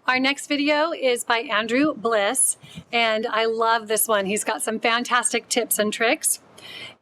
Our next video is by Andrew Bliss, and I love this one. He's got some fantastic tips and tricks.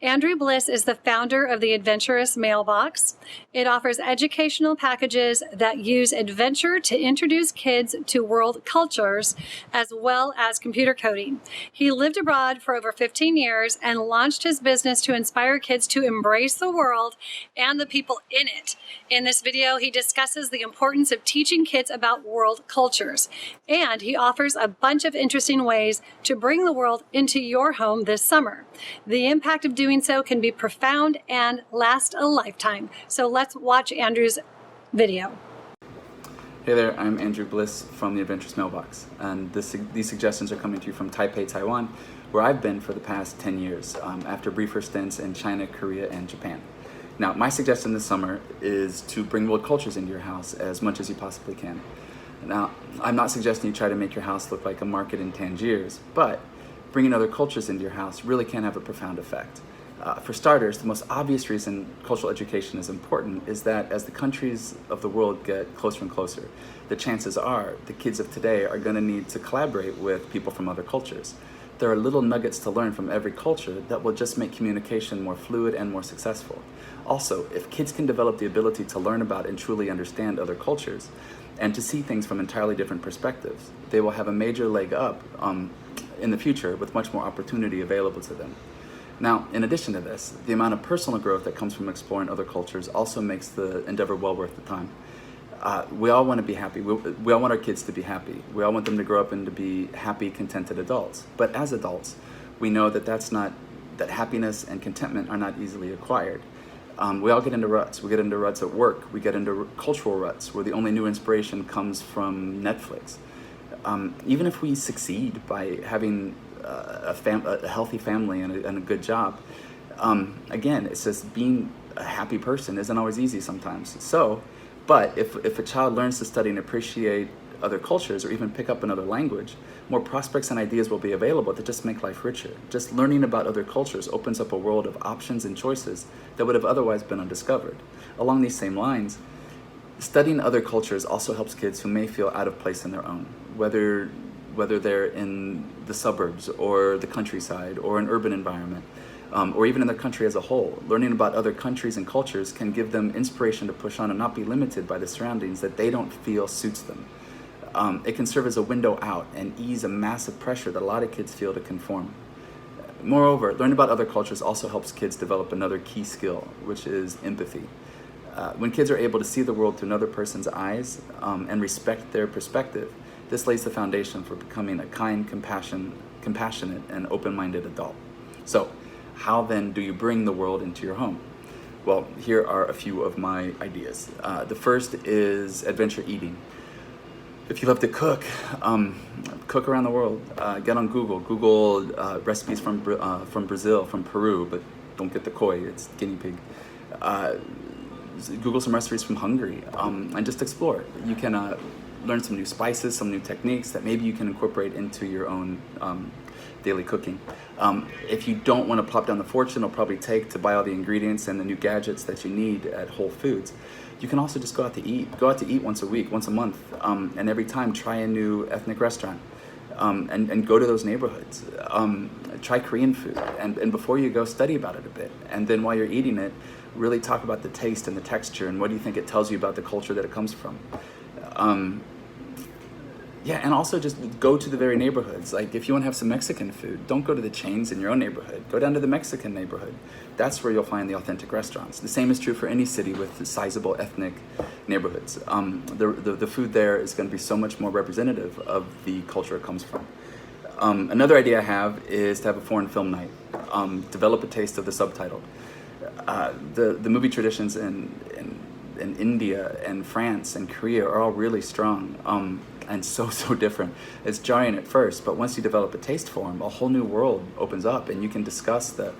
Andrew Bliss is the founder of the Adventurous Mailbox. It offers educational packages that use adventure to introduce kids to world cultures as well as computer coding. He lived abroad for over 15 years and launched his business to inspire kids to embrace the world and the people in it. In this video, he discusses the importance of teaching kids about world cultures, and he offers a bunch of interesting ways to bring the world into your home this summer. The impact of doing so can be profound and last a lifetime. So let's watch Andrew's video. Hey there, I'm Andrew Bliss from the Adventurous Mailbox, and these suggestions are coming to you from Taipei, Taiwan, where I've been for the past 10 years, after briefer stints in China, Korea, and Japan. Now, my suggestion this summer is to bring world cultures into your house as much as you possibly can. Now, I'm not suggesting you try to make your house look like a market in Tangiers, but bringing other cultures into your house really can have a profound effect. For starters, the most obvious reason cultural education is important is that as the countries of the world get closer and closer, the chances are the kids of today are going to need to collaborate with people from other cultures. There are little nuggets to learn from every culture that will just make communication more fluid and more successful. Also, if kids can develop the ability to learn about and truly understand other cultures and to see things from entirely different perspectives, they will have a major leg up in the future with much more opportunity available to them. Now, in addition to this, the amount of personal growth that comes from exploring other cultures also makes the endeavor well worth the time. We all want to be happy. We all want our kids to be happy. We all want them to grow up and to be happy, contented adults. But as adults, we know that that happiness and contentment are not easily acquired. We all get into ruts. We get into ruts at work. We get into cultural ruts where the only new inspiration comes from Netflix. Even if we succeed by having a healthy family and a good job, again, it's just being a happy person isn't always easy sometimes. But if a child learns to study and appreciate other cultures or even pick up another language, more prospects and ideas will be available to just make life richer. Just learning about other cultures opens up a world of options and choices that would have otherwise been undiscovered. Along these same lines, studying other cultures also helps kids who may feel out of place in their own, whether they're in the suburbs or the countryside or an urban environment, or even in their country as a whole. Learning about other countries and cultures can give them inspiration to push on and not be limited by the surroundings that they don't feel suits them. It can serve as a window out and ease a massive pressure that a lot of kids feel to conform. Moreover, learning about other cultures also helps kids develop another key skill, which is empathy. When kids are able to see the world through another person's eyes and respect their perspective, this lays the foundation for becoming a kind, compassionate, and open-minded adult. So, how then do you bring the world into your home? Well, here are a few of my ideas. The first is adventure eating. If you love to cook, cook around the world. Get on Google. Google recipes from Brazil, from Peru, but don't get the koi, it's guinea pig. Google some recipes from Hungary, and just explore. You can learn some new spices, some new techniques that maybe you can incorporate into your own daily cooking. If you don't want to plop down the fortune it'll probably take to buy all the ingredients and the new gadgets that you need at Whole Foods, you can also just go out to eat. Go out to eat once a week, once a month, and every time try a new ethnic restaurant. And go to those neighborhoods. Try Korean food, and before you go, study about it a bit. And then while you're eating it, really talk about the taste and the texture and what do you think it tells you about the culture that it comes from. And also just go to the very neighborhoods. Like if you want to have some Mexican food, don't go to the chains in your own neighborhood. Go down to the Mexican neighborhood. That's where you'll find the authentic restaurants. The same is true for any city with sizable ethnic neighborhoods. The food there is going to be so much more representative of the culture it comes from. Another idea I have is to have a foreign film night. Develop a taste of the subtitled. The movie traditions in India and France and Korea are all really strong. And so different. It's jarring at first, but once you develop a taste for them, a whole new world opens up, and you can discuss the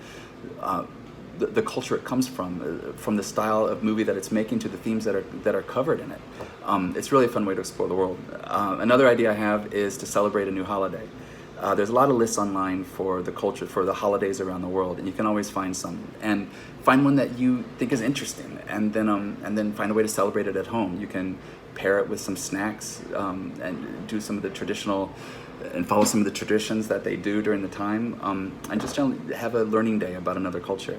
culture it comes from the style of movie that it's making to the themes that are covered in it. It's really a fun way to explore the world. Another idea I have is to celebrate a new holiday. There's a lot of lists online for the culture, for the holidays around the world, and you can always find some. And find one that you think is interesting, and then find a way to celebrate it at home. You can pair it with some snacks, and do some of the traditional and follow some of the traditions that they do during the time, and just generally have a learning day about another culture.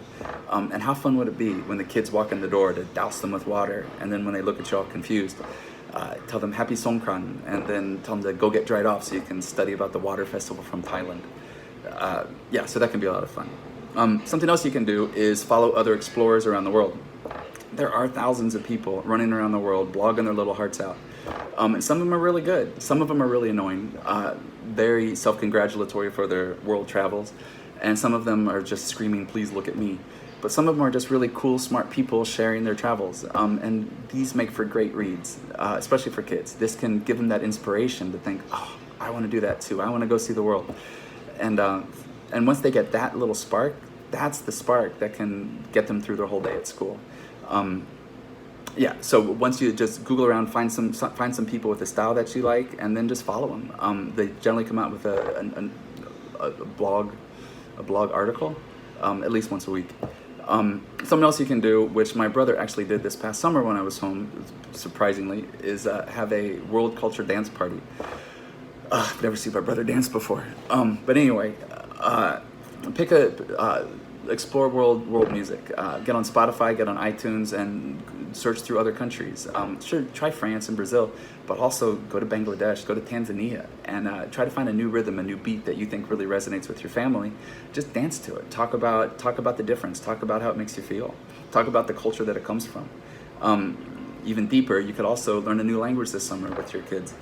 And how fun would it be when the kids walk in the door to douse them with water, and then when they look at you all confused, tell them Happy Songkran, and then tell them to go get dried off so you can study about the water festival from Thailand. Yeah, so that can be a lot of fun. Something else you can do is follow other explorers around the world. There are thousands of people running around the world, blogging their little hearts out. And some of them are really good. Some of them are really annoying, very self-congratulatory for their world travels. And some of them are just screaming, please look at me. But some of them are just really cool, smart people sharing their travels. And these make for great reads, especially for kids. This can give them that inspiration to think, oh, I want to do that too. I want to go see the world. And once they get that little spark, that's the spark that can get them through their whole day at school. Yeah, so once you just Google around, find some people with a style that you like, and then just follow them. They generally come out with a blog article at least once a week. Something else you can do, which my brother actually did this past summer when I was home, surprisingly, is have a world culture dance party. I've never seen my brother dance before. But anyway, explore world music. Get on Spotify, get on iTunes, and search through other countries. Sure, try France and Brazil, but also go to Bangladesh, go to Tanzania, and try to find a new rhythm, a new beat that you think really resonates with your family. Just dance to it. Talk about the difference. Talk about how it makes you feel. Talk about the culture that it comes from. Even deeper, you could also learn a new language this summer with your kids.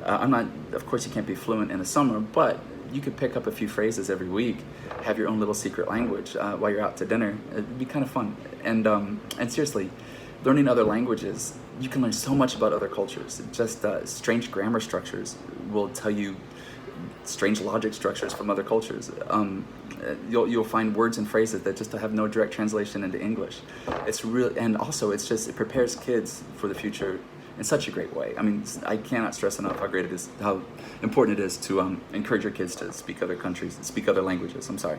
Of course you can't be fluent in the summer, but you could pick up a few phrases every week, have your own little secret language while you're out to dinner. It'd be kind of fun. And seriously, learning other languages, you can learn so much about other cultures. Just strange grammar structures will tell you strange logic structures from other cultures. You'll find words and phrases that just have no direct translation into English. It's real, and also it prepares kids for the future in such a great way. I mean, I cannot stress enough how great it is, how important it is to encourage your kids to speak other languages. I'm sorry.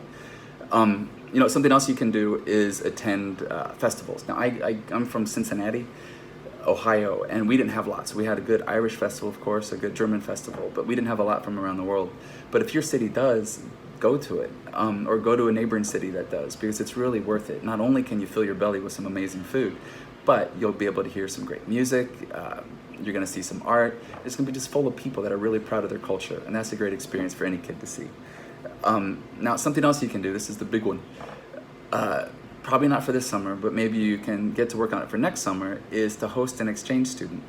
Something else you can do is attend festivals. Now, I'm from Cincinnati, Ohio, and we didn't have lots. We had a good Irish festival, of course, a good German festival, but we didn't have a lot from around the world. But if your city does, go to it, or go to a neighboring city that does, because it's really worth it. Not only can you fill your belly with some amazing food, but you'll be able to hear some great music, you're gonna see some art. It's gonna be just full of people that are really proud of their culture, and that's a great experience for any kid to see. Now, something else you can do, this is the big one, probably not for this summer, but maybe you can get to work on it for next summer, is to host an exchange student.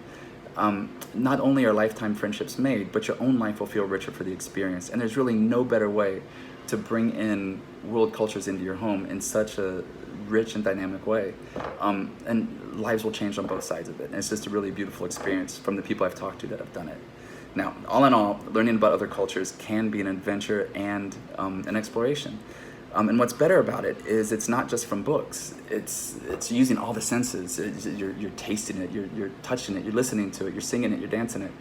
Not only are lifetime friendships made, but your own life will feel richer for the experience, and there's really no better way to bring in world cultures into your home in such a rich and dynamic way, and lives will change on both sides of it. And it's just a really beautiful experience from the people I've talked to that have done it. Now, all in all, learning about other cultures can be an adventure and an exploration. And what's better about it is it's not just from books. It's using all the senses. You're tasting it, you're touching it, you're listening to it, you're singing it, you're dancing it.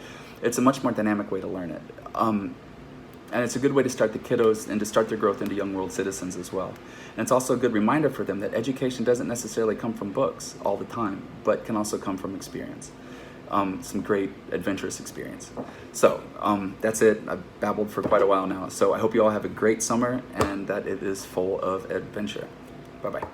It's a much more dynamic way to learn it. And it's a good way to start the kiddos and to start their growth into young world citizens as well. And it's also a good reminder for them that education doesn't necessarily come from books all the time, but can also come from experience. Some great adventurous experience. So that's it. I've babbled for quite a while now. So I hope you all have a great summer and that it is full of adventure. Bye-bye.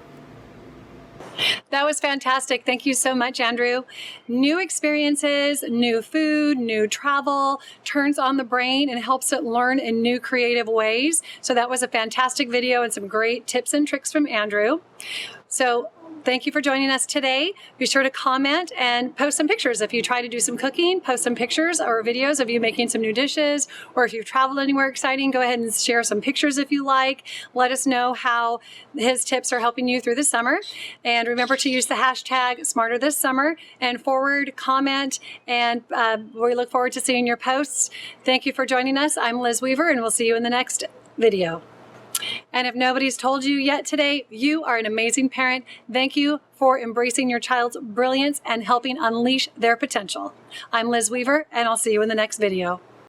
That was fantastic. Thank you so much, Andrew. New experiences, new food, new travel turns on the brain and helps it learn in new creative ways. So that was a fantastic video and some great tips and tricks from Andrew. So thank you for joining us today. Be sure to comment and post some pictures. If you try to do some cooking, post some pictures or videos of you making some new dishes, or if you've traveled anywhere exciting, go ahead and share some pictures if you like. Let us know how his tips are helping you through the summer. And remember to use the hashtag #SmarterThisSummer and forward, comment, and we look forward to seeing your posts. Thank you for joining us. I'm Liz Weaver, and we'll see you in the next video. And if nobody's told you yet today, you are an amazing parent. Thank you for embracing your child's brilliance and helping unleash their potential. I'm Liz Weaver, and I'll see you in the next video.